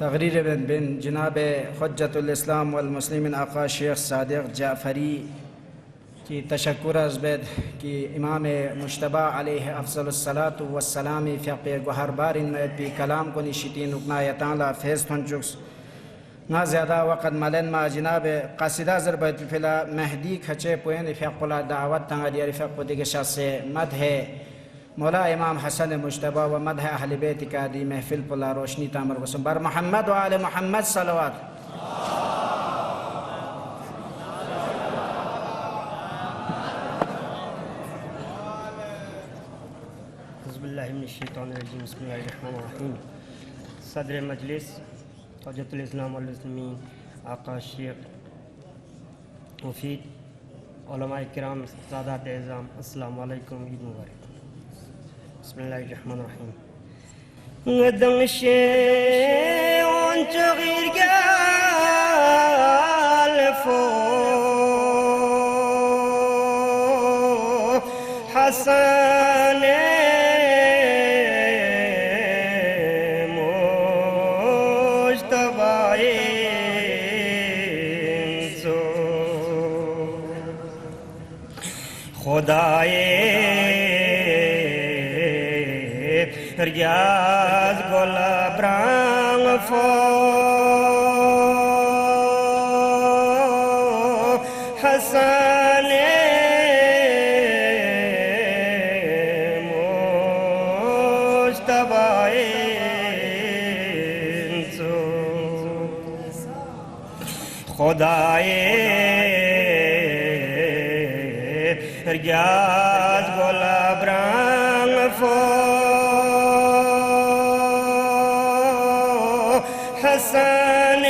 تقریر بین جناب حجت الاسلام والمسلمین آقا شیخ صادق جعفری کی تشکر از بید کی امام مجتبی علیه افضل الصلاة والسلام فیق گوهر بارین مید بی کلام کنی شتین اقنایتان لا فیض تنجوکس نا زیادہ وقت ملن ما جناب قصیدہ ضربت فلا مہدی کھچے پوین فیق پلا دعوت تنگا دیاری فیق پو دیگه شخص مدح مولا امام حسن مجتبی و مدح اہل بیت کا دی محفل پلا روشنی تامر وسم بر محمد و آل محمد صلوات. أعوذ بالله من الشيطان الرجيم بسم الله الرحمن الرحيم. صدر مجلس حجت الاسلام والمسلمین آقا الشیخ مفید علماء کرام سادات اعظام السلام علیکم عید مبارک. بسم الله الرحمن الرحیم. ندم الشيء تغير قال فوق حسن خدای ریاض گلابران فو حسن مجتبی خدای ریاض گلابران فو حسن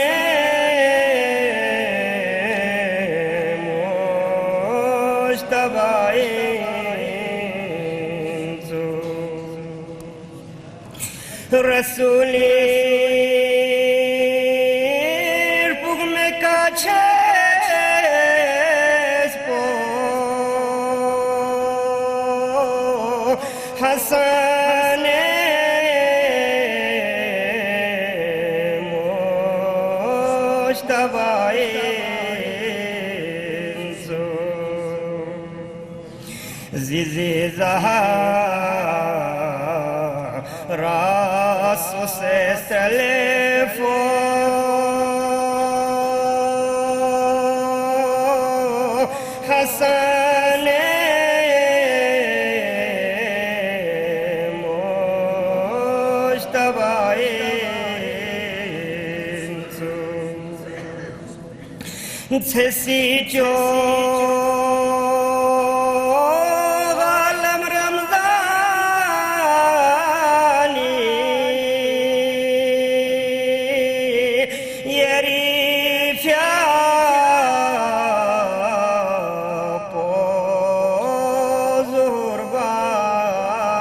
مجتبی رسولی پغم کاچه حسن مجتبی زیزی زهراس و سلفو حسن تسی جو غالم رمضانی یری فیا پوزور بانا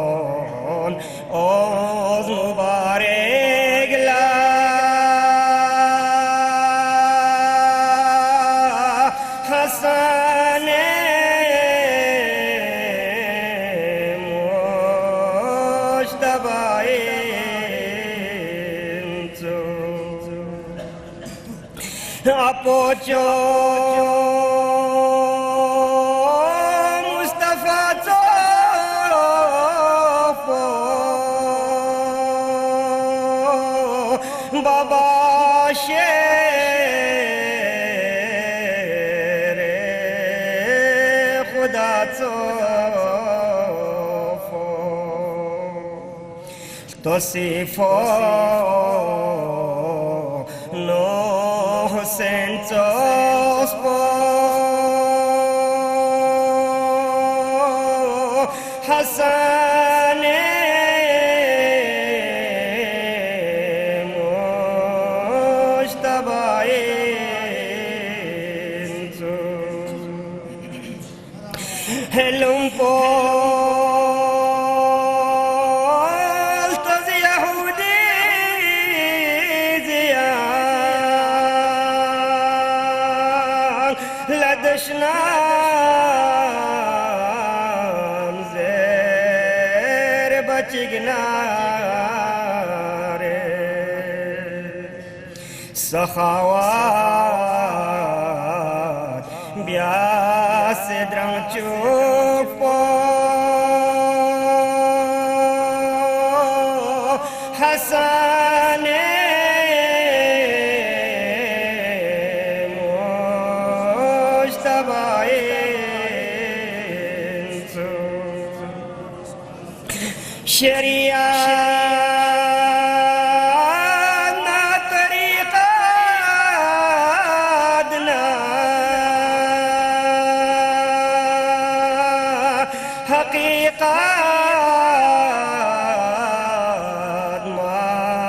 فرشتان اوز مبارک لا حسن مجتبی اپوچو بابا شیر خدا توصیفو نو حسین توصفو حسن هلم قلت يهودي زيان لدشنا چگناره سخاوات بیاس درنگ چوپو حسن شریعت طریقت حقیقت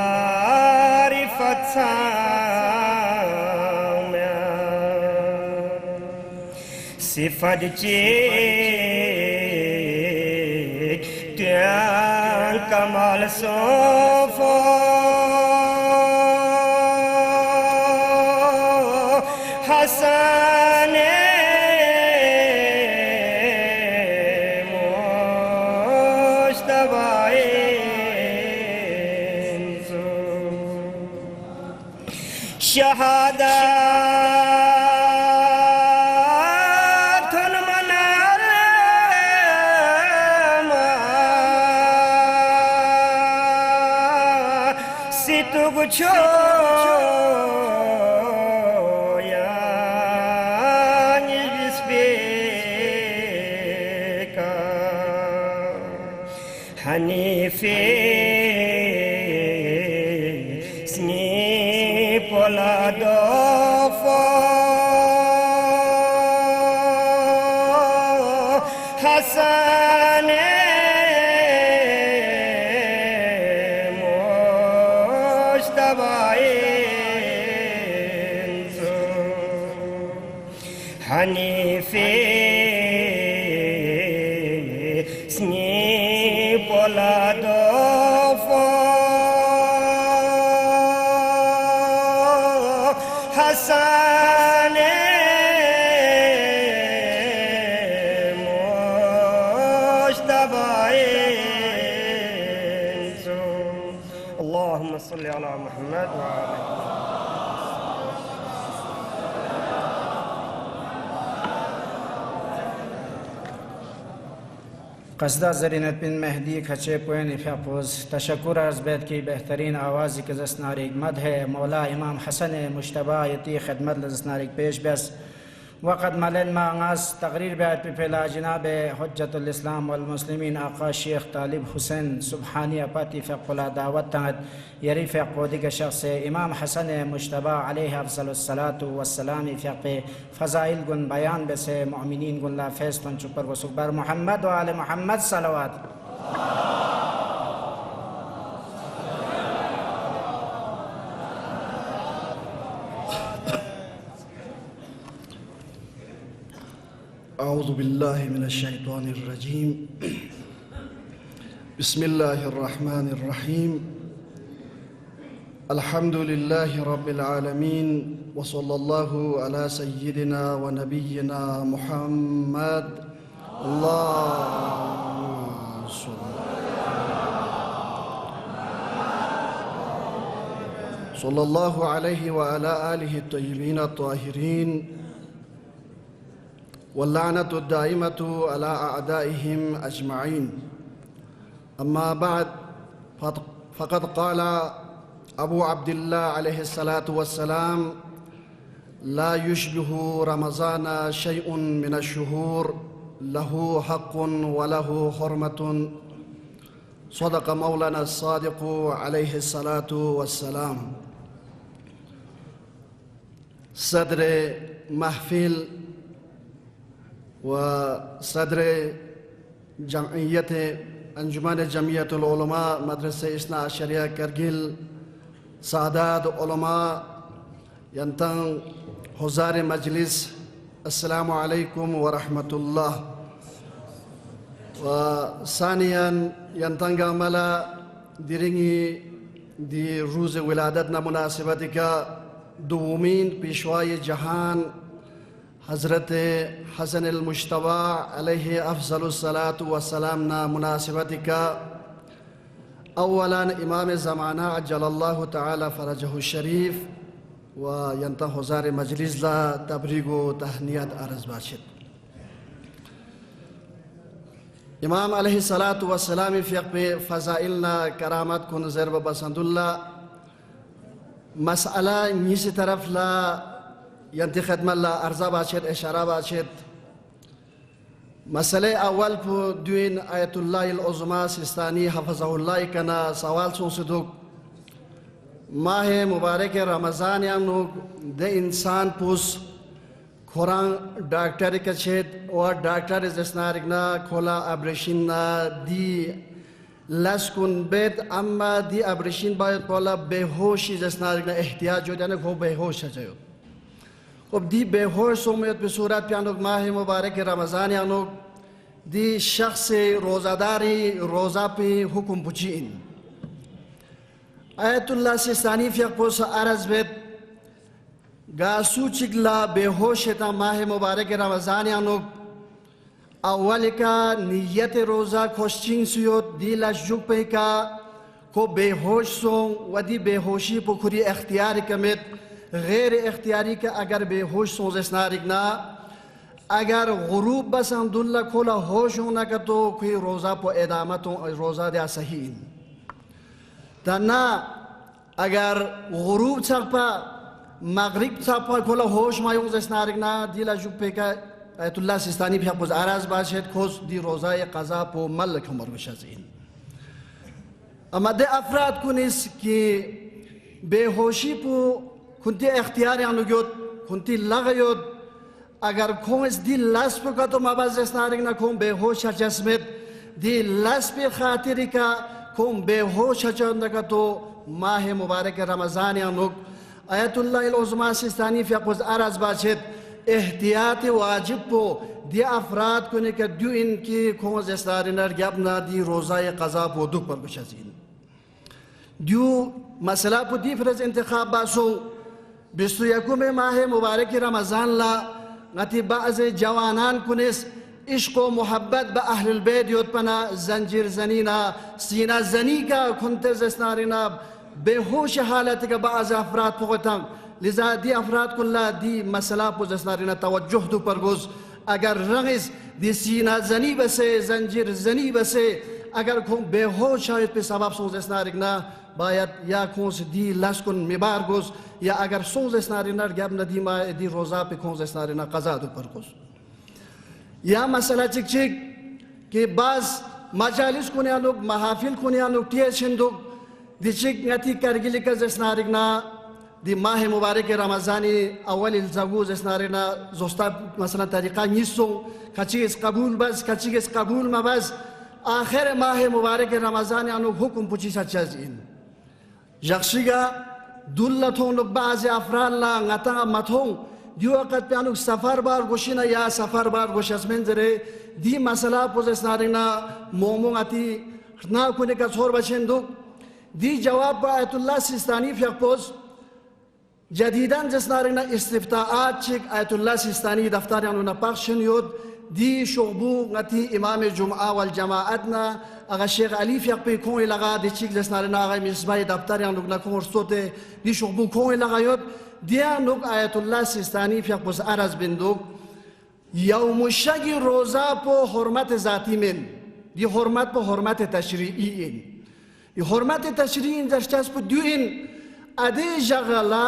معرفت صفت چیک تیان کمال صوفو حسن مجتبی شهادت المنار ستو گچو یعنی بسپیکا حنیفی Poladofo Hasane Mujtabainzu Hanifi Sni Poladofo حسن مجتبی اللهم صل على محمد وعلى قصدا زرینت بن مهدی کچه پوین فیاپوز تشکر از بید کی بهترین آوازی که زسناریک مدح مولا امام حسن مجتبی یتی خدمت لزسناریک پیش بیس وقت ملن ما آغاز تقریر بیاد پیلا جناب حجت الاسلام والمسلمین آقا شیخ طالب حسین سبحانی اپاتی فقلا دعوت تنت یری فقودی که شخص امام حسن مجتبی علیه افضل الصلاة والسلام فق فضائل گن بیان بس مؤمنین گن لا فیستن چپر و سکبر محمد و آل محمد صلوات أعوذ بالله من الشيطان الرجيم بسم الله الرحمن الرحيم الحمد لله رب العالمين وصلى الله على سيدنا ونبينا محمد اللهم صلى الله عليه وعلى آله الطيبين الطاهرين واللعنة الدائمة على أعدائهم أجمعين أما بعد فقد قال أبو عبد الله عليه الصلاة والسلام لا يشبه رمضان شيء من الشهور له حق وله حرمة صدق مولانا الصادق عليه الصلاة والسلام صدر محفل وصدر جمعية انجمن جمعية العلماء مدرسة إثنا عشرية کرگل سعداد علماء ينتن حضار مجلس السلام عليكم ورحمة الله وثانيا ينتن عملا ديريني دي روز ولادتنا مناسبتك دومين پیشوای جهان حضرت حسن المجتبی علیہ افضل الصلاة والسلام نا مناسبتی کا أولا إمام الزمانة عجل الله تعالى فرجه الشريف وينتهي حضار مجلس لا تبريغ تهنئة أرز باشد. إمام عليه الصلاة والسلام في فضائلنا كرامات كن زرب بسند الله مسألة نيسي طرف لا ينتهي خدمة لا أرزا باشد إشارة باشد. مسألة أول پو دوين آية الله العظمى سيستاني حفظه الله كنا سوال سنسدوك ماہ مبارک رمضان یانو دے انسان پوس قرآن ڈاکٹر کچھت اور ڈاکٹر زسنارگنا کھولا ابریشن دی لسکن بیت اما دی ابریشن باید کھولا بے ہوشی زسنارگنا احتیاج ہو جانے کھو بے ہوش ہے اب دی بے ہوش سومیت پہ صورت پیانوک ماہ مبارک رمضان یانو دی شخص روزہ داری روزہ پہ حکم پچین آیت اللہ سیستانی فیقپوس عرض بیت گاسو چگلا بے ہوشتا ماہ مبارک رمضان یانوک اول کا نیت روزہ خوشچنگ سیوت دی لشجوک پہ کا کو بے ہوش سون و دی بے ہوشی پو کھری اختیار کمیت غیر اختیاری کا اگر بے ہوش سون زسنارگنا اگر غروب بس الحمدللہ کھولا ہوش ہونا کا تو کوئی روزہ پو ادامتوں روزہ دیا صحیح تنا اگر غروب چاپا مغرب چاپا کھولا ہوش مایوں زسنارگنا دیلا جوب پہ کا آیت اللہ سیستانی بھی حقوز آراز باشد کھوز دی روزہ قضا پو ملک عمر بشازین اما دے افراد کنیس کی بے ہوشی پو کنتی اختیار یعنو گیود کنتی لغیود اگر کھونس دی لس پو کا تو مباز زسنارگنا کھون بے ہوش جسمت دی لس پہ خاطری کا کھون بے ہوش چندگا تو ماہ مبارک رمضان یانوک آیت اللہ العظمى سیستانی فی اقوز عرض باشد احتیاط واجب پو دی افراد کنے کہ دیو ان کی کھون زسنارنر گیابنا دی روزہ قضا پو دک پر بشازین دیو مسئلہ پو دی فرز انتخاب باسو بیستو یکم ماہ مبارک رمضان لا نتی بعض جوانان کنیس عشق و محبت با اہل البیت یود پنا زنجیر زنینا سینہ زنی کا کنتر زسنارنا بے ہوش حالت کا بعض افراد پوگتاں لذا دی افراد کلا دی مسئلہ پو زسنارنا توجہ دو پرگوز اگر رغز دی سینہ زنی بسے زنجیر زنی بسے اگر کھون بے ہوش آیت پہ سبب سون زسنارنا باید یا کھون سے دی لسکن مبار گوز یا اگر سون زسنارنا گیاب ندی دی روزہ پہ کھون زسنارنا قضا دو پرگوز یا مسئلہ چک چک کہ بعض مجالس کنیا لوگ محافل کنیا لوگ تیشن دوگ دی چک نتی کرگلی کا زسنارگنا دی ماہ مبارک رمضانی اول الزاگو زسنارگنا زوستا مثلا طریقہ نیسو کچیز قبول بس کچیز قبول مبس آخر ماہ مبارک رمضانی انو حکم پوچی سچازین یخشیگا دولتون لوگ بعض افران لا نتا متون دیو وقت پہ انو سفر بار گوشینا یا سفر بار گوش از منظره دی مسئلہ پوزیس نارگنا مومون اتی نا کنی کا چھوڑ بچین دو دی جواب با آیت اللہ سیستانی فیق پوز جدیداً جس نارگنا استفتاعات چک آیت اللہ سیستانی دفتاری انو نپاکشن یود دی شعبو نتی امام جمعہ والجماعتنا اگر شیخ علی فیق پہ کون لگا دی چک جس نارگنا آغای مصباحی دفتاری انو نکون رسوتے دی شعبو کون لگا یود دیا نوک آیت اللہ سیستانی فی اقبس عرض بندوک یوم الشگی روزہ پو حرمت ذاتی من دی حرمت پو حرمت تشریعی این دی حرمت تشریعی این درشتاز پو دیو این ادی جغلا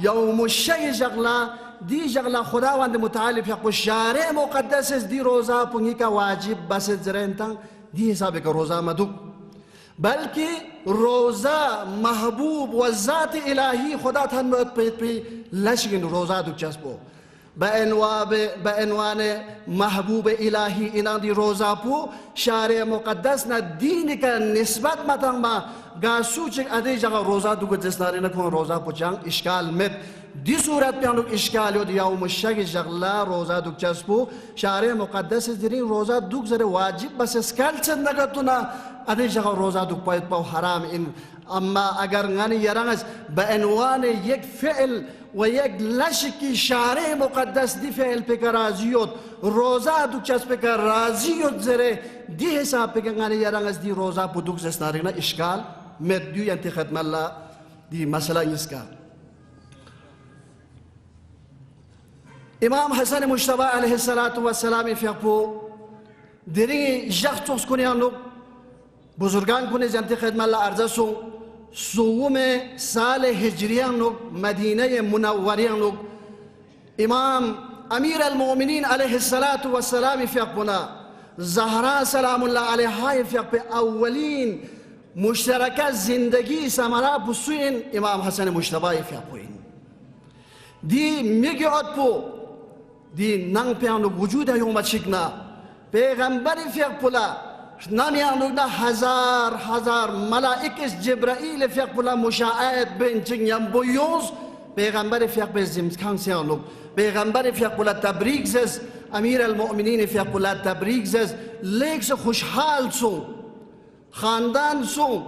یوم الشگی جغلا دی جغلا خداوند متعالی فی اقبس شارع مقدس دی روزہ پو نی کا واجب بس زرینتا دی حساب کا روزہ مدوک بلکہ روزہ محبوب و ذات الہی خدا تھنوت پہ لشگن روزہ دو چسپو بعنوان محبوب الہی انان دی روزہ پو شارع مقدس نا دین کا نسبت مطلب ما گاسو چک ادھے جگہ روزہ دو گزستاری نکون روزہ پو چانگ اشکال مت دی صورت پہ انوک اشکال یود یوم الشگ جغلا روزہ دو چسپو شارع مقدس دیرین روزہ دو زر واجب بس اسکال چند نگتونا ادھے جگہ روزہ دو پاید پاو حرام ان اما اگر غنی یرانس بعنوان یک فعل و یک لشکی شارع مقدس دی فعل پکر رازیوت روزا دو چسب پکر رازیوت زره دی حساب پکر غانی یاران از دی روزا پودوک زستارینا اشکال مدیو ینتی ختم الله دی مسئله اسکال امام حسن مجتبی علیه السلام فیقو دری جختوس کنیانو بزرگان کنی ینتی ختم الله ارزسو سوم سال هجریانو مدینه منوریانو امام امیر المؤمنین علیه السلام فیقونا زهرا سلام الله علیها فیق اولین مشترکه زندگی سمرا بسوین امام حسن مجتبی فیقوین دی میگه ادپو دی ننگ پیانو وجود یوم چکنا پیغمبر فیقولا نمیانو نه هزار ملائکه جبرائیل فیقولا مشاهد بینچین یم بیوز پیغمبر فیقولا زمکان سیانو پیغمبر فیقولا تبریک زز امیر المؤمنین فیقولا تبریک زز لیکس خوشحال سو خاندان سو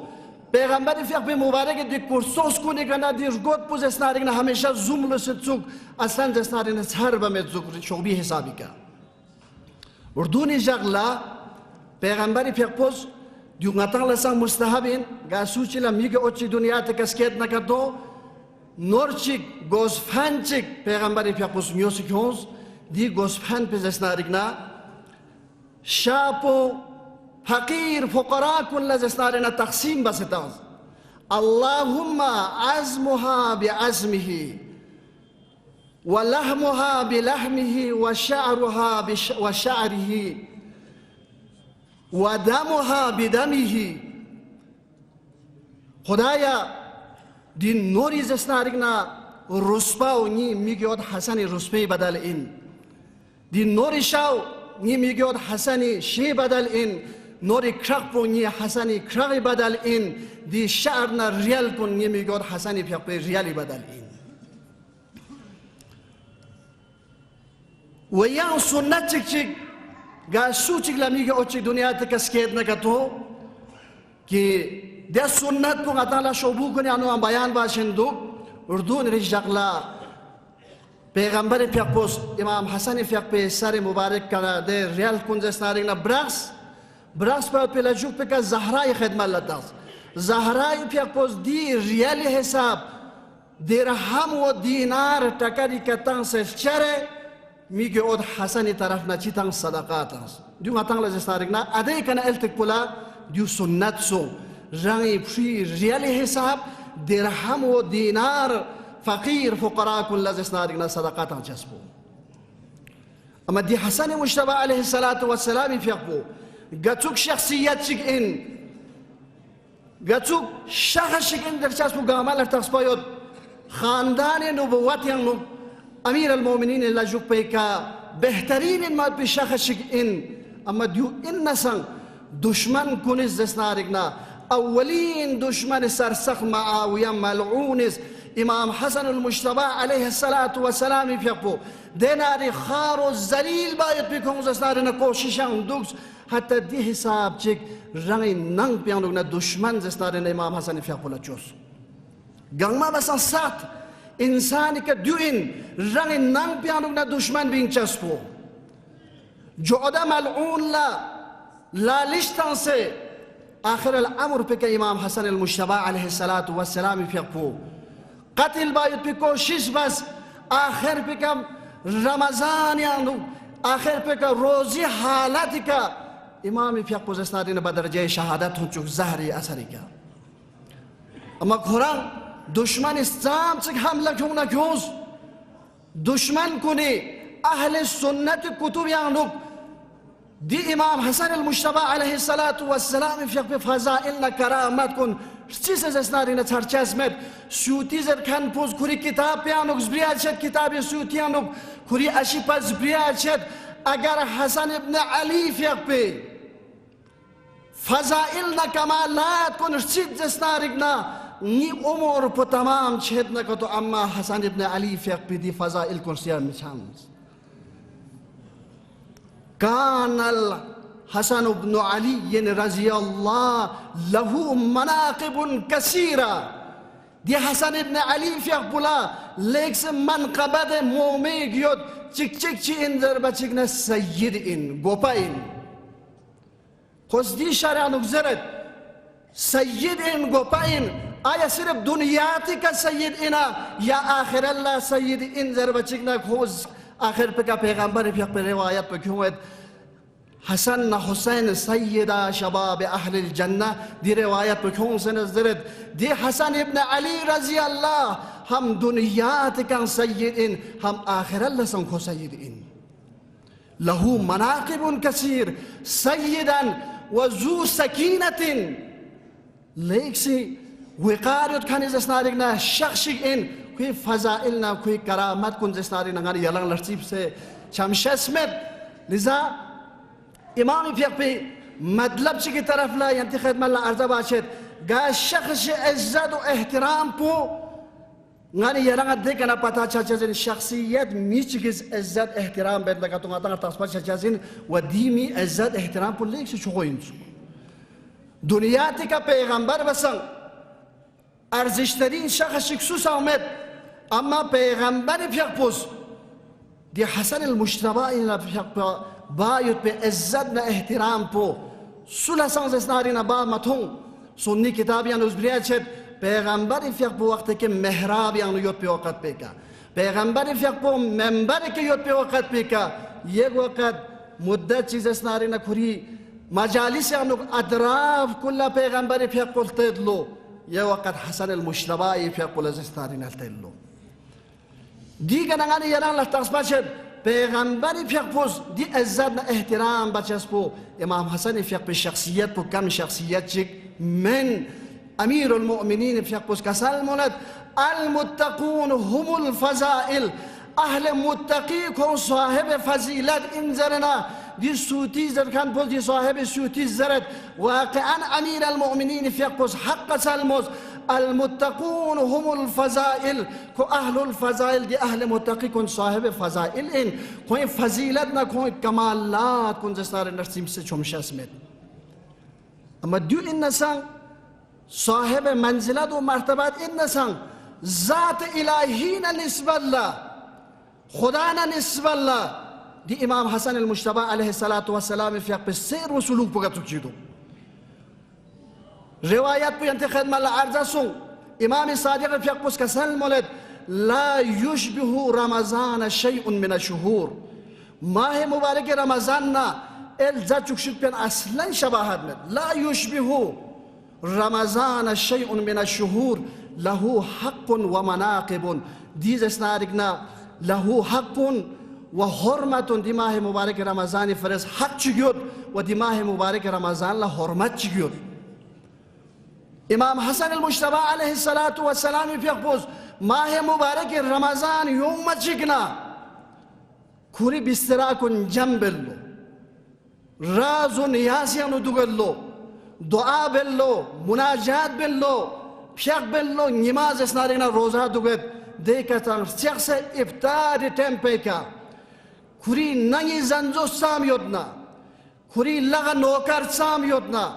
پیغمبر فیقولا مبارک دی کرسوس کنی کنا دیر گوت پوز اسنارین همیشه زمل ستسوک اصلا اسنارین سر بمید زکر شعبی حسابی که اردونی جغلا پیغمبری پیغپوز دیونگاتان لسان مستحبین گاسوچی لمیگه اوچی دنیا تکسکیت نکدو نورچیک گوزفنچیک پیغمبری پیغپوز میوسیک هونز دی گوزفن پیز اسنارگنا شاپو فقیر فقراء کن لزسنارنا تقسیم بستاز اللهم عزمها بعزمه ولحمها بلحمه وشعرها وشعره ودمها بدمه خدایا دی نوری زسنارگنا رسپا و نی میگوید حسن رسپی بدل این دی نوری شاو نی میگوید حسن شی بدل این نوری کرق و نی حسن کرق بدل این دی شعرنا ریال کن نی میگوید حسن پیقبی ریالی بدل این و یا سنت چک گاسو چک لمیگه اوچی دنیا تکسکیت نکتو که ده سنت کو غتالا شوبو کنی انو هم بیان باشندو اردون رجاقلا پیغمبر پیقپوس امام حسن پیقپی سر مبارک کنا ده ریال کنزستنارین براس پر پیلاجوک پکا زهرای خدمت لداز زهرای پیقپوس دی ریال حساب درهم و دینار تکری کتان سے چره میگه اود حسنی طرف نچی تان صدقات است دیو ماتان لزستارگنا ادای کنا التک پلا دیو سنت سو رنگی پشی ریال حساب درهم و دینار فقیر فقراء کن لزستارگنا صدقات آن جسبو اما دی حسن مجتبی علیه السلام فیقبو گتوک شخصیت چک این گتوک شخص چک این در جسبو گامال ارتخص پایود خاندان نبوت یعنو امیر المؤمنین لجوک پیکا بهترین ماد پی شخص این اما دیو این نسان دشمن کنیز دستنارگنا اولین دشمن سرسخ معاویه ملعونیز امام حسن المجتبی علیه السلام فیقو دیناری خار و زلیل باید پیکنز دستنارگنا کوششان دوکس حتی دی حساب چک رنگی ننگ پیانوگنا دشمن دستنارگنا امام حسن فیقو لچوس گنگما بسان سات انسانی که دو این رنگ ننگ پیانوگنا دشمن بین چسبو جعده ملعون لالشتان سے آخر الامر پہ کہ امام حسن المجتبی علیہ السلام فیقو قتل باید پہ کوشش بس آخر پہ کہ رمضان یانو آخر پہ کہ روزی حالت کا امام فیقو زستارین بدرجہ شہادت ہوں چک زہری اثری کا اما قرآن دشمن اسلام چک حملہ کیوں نہ کیوز دشمن کنی اہل سنت کتب یانو دی امام حسن المجتبی علیه السلام فیق فضائل کرامت کن چیز از اسنارین ترچزمت سوتی زر کن پوز کری کتاب پیانوک زبریاد شد کتاب سوتیانوک کری اشی پا زبریاد شد اگر حسن ابن علی فیق پی فضائل کمالات کن چیز اسنارگنا نی عمر پا تمام چهد نکتو اما حسن ابن علی فیق پی دی فضائل کن سیار نشانز كان الحسن بن علي رضي الله له مناقب كثيرة دي حسن ابن علي في أقبلا ليكس من قبض مومي جيود چك چك چي انذر بچكنا سيد إن غوبا إن قصدي شارع نگذرد سيد إن غوبا إن آیا صرف دنیاتی کا سید إنا یا آخر اللہ سید إن ذر بچكنا خوز آخر پہ کا پیغمبر پیغ پر روایت پہ کیوں ہے حسن حسین سیدہ شباب اہل الجنہ دی روایت پہ کیوں سے نظرت دی حسن ابن علی رضی اللہ ہم دنیات کا سید إن ہم آخر اللہ سنکھو سید إن لہو مناقب کثیر سیداً وذو سکینت لیکسی وقاریت کھانی زسنارکنا شخصی إن کوئی فضائلنا کوئی کرامت کن زسنارکنا غانی یلنگ لرسیب سے چمشسمت لذا امام فیق پہ مطلب چی کی طرف لا ینتی خدمت اللہ عرضہ باشد گا شخص عزت و احترام پو غانی یلنگ دیکھنا پتا چاچازین شخصیت میچگز عزت احترام بید لگا تو غاتا تاسپا چاچازین و دیمی عزت احترام پو لیک سے چگو انسو دنیاتی کا پیغمبر بسنگ ارزشترین شخص شخص آمد اما پیغمبر فیق پوز دی حسن المجتبی اینا فیق باید پہ عزت نہ احترام پو صلح سانز اسناری نبا متون سنی کتابیان از بریاد شد پیغمبر فیق پو وقت که محرابیان یود پی وقت پی کا پیغمبر فیق پو منبر که یود پی وقت پی کا یک وقت مدت چیز اسناری نکوری مجالس یعنی ادراف کل پیغمبر فیق پو تدلو یہ وقت حسن المجتبی فیق پو لزستاری نلتلو دیگر نگانی یلان لفتاقس باشد پیغمبری فیق پوز دی عزت نا احترام بچس پو امام حسن فیق پی شخصیت پو کم شخصیت چک من امیر المؤمنین فیق پوز کسال موند المتقون هم الفضائل اہل متقی کو صاحب فضیلت انزرنا دی سوتی زرکان پوز دی صاحب سوتی زرد واقعا امیر المؤمنین فیق پوز حق سالموز المتقون هم الفضائل کو اہل الفضائل دی اہل متقی کن صاحب فضائل ان کوئی فضیلت نہ کوئی کمالات کن جسار نرسیم سے چمشہ سمیت اما دیو ان نسان صاحب منزلت و مرتبات ان نسان ذات الہین نسبت اللہ خدانا نسبت اللہ دی امام حسن المجتبی علیہ السلام فی اقب سیر و سلوک پگا تکیدو روایت پہ انت خدمہ اللہ عرضہ سن امام صادق فی اقبس کا سل مولد لا یشبہ رمضان شیء من الشہور ماہ مبارک رمضان نا الزا چکشت پین اصلا شباہت میں لا یشبہ رمضان شیء من الشہور لہو حق و مناقب دیز اسنارکنا لہو حق و حرمت دی ماہ مبارک رمضان فرز حق چگیود و دی ماہ مبارک رمضان لا حرمت چگیود امام حسن المجتبی علیہ السلام فی اقبوز ماہ مبارک رمضان یوم چکنا کھوری بسترا کن جم بلو راز و نیاسیانو دوگلو دعا بلو مناجات بلو فیق بلو نماز اسنارینا روزہ دوگت دیکھتا شخص افطار ٹیمپے کا کھوری ننگی زنزو سام یودنا کھوری لغا نوکر سام یودنا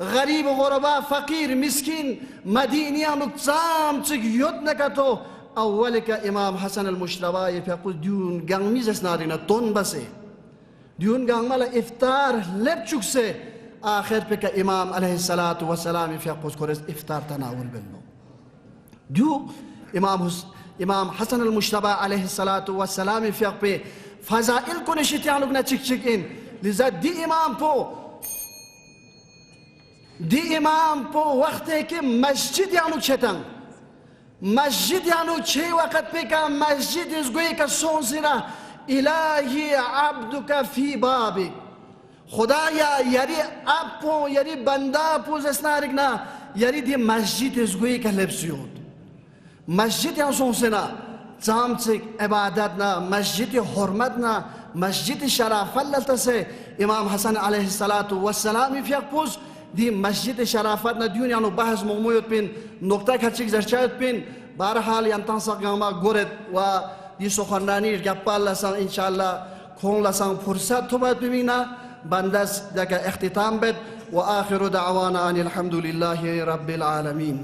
غریب غربا فقیر مسکین مدینیانو سام چک یودنا کا تو اول کا امام حسن المجتبی فیقل دیون گنگمیز اسنارینا تون بسے دیون گنگ مالا افطار لب چک سے آخر پہ کا امام علیہ السلام فیقل کورس افطار تناول بلو دیو امام حسن المجتبی علیہ السلام فیقل پہ فضائل کو نشتیان لوگ نا چک چک ان لذا دی امام پو وقت ہے کہ مسجد یانو چھتن مسجد یانو چھے وقت پہ کا مسجد اس گوئے کا سون سرا الہی عبدک فی بابی خدا یاری اب پو یاری بندہ پو زسنارکنا یاری دی مسجد اس گوئے کا لبسیود مسجد یانو سون سرا چامچک عبادتنا مسجد حرمتنا مسجد شرافت للتا سے امام حسن علیہ السلام فی اقبوز دی مسجد شرافتنا دیون یعنی بحث مغمویت پین نقطہ کھچک زرچایت پین بارحال ینتان ساقیاما گورد و دی سخنرانی گپال لسان انشاءاللہ کھون لسان فرصت تو باید ببینا بندس دکا اختتام بید و آخر دعوانا ان الحمدللہ رب العالمین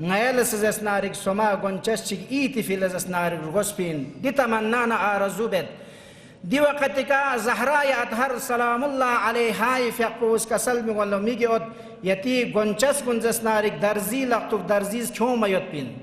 ngayal sesnarik soma gonchasik iti filazasnarik gospin ditamanna arazubet diwakatika zahra ya athar salamullah alaiha fiqus kasal migolo migiot yati gonchas gunjasnarik darzi laqtu darziz chomayot pin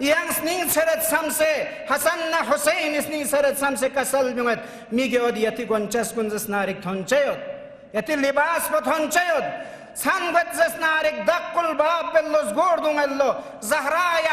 yang sning seret samse Hasan na Hussein sning seret samse kasal bungat mige od yati gonchas gunjas narik thonchayot yati libas po thonchayot sangat jas narik dakul bab bellos gordung allo Zahra ya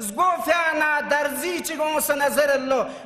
zgofana darzi chigon sa nazar allo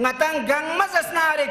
ngatan gangmaz asnarik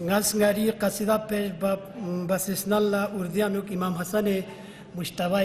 ngari qasida pesh basisnalla urdianuk imam hasan mushtawa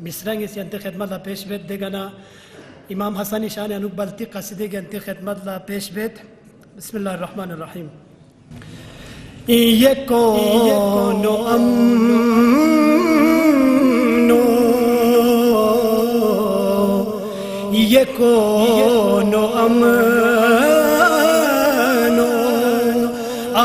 misrang is yante khidmat la pesh bet degana imam hasan shananuk balti qaside yante khidmat la pesh bet bismillahir rahmanir rahim ye kono amno ye kono amno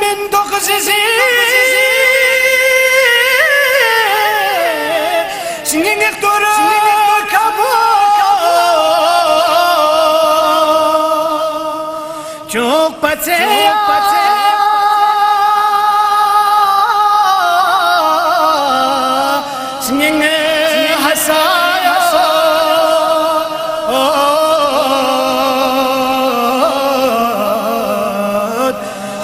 من دغززي سنين يقدر كابو چوک پچه سنين حسايا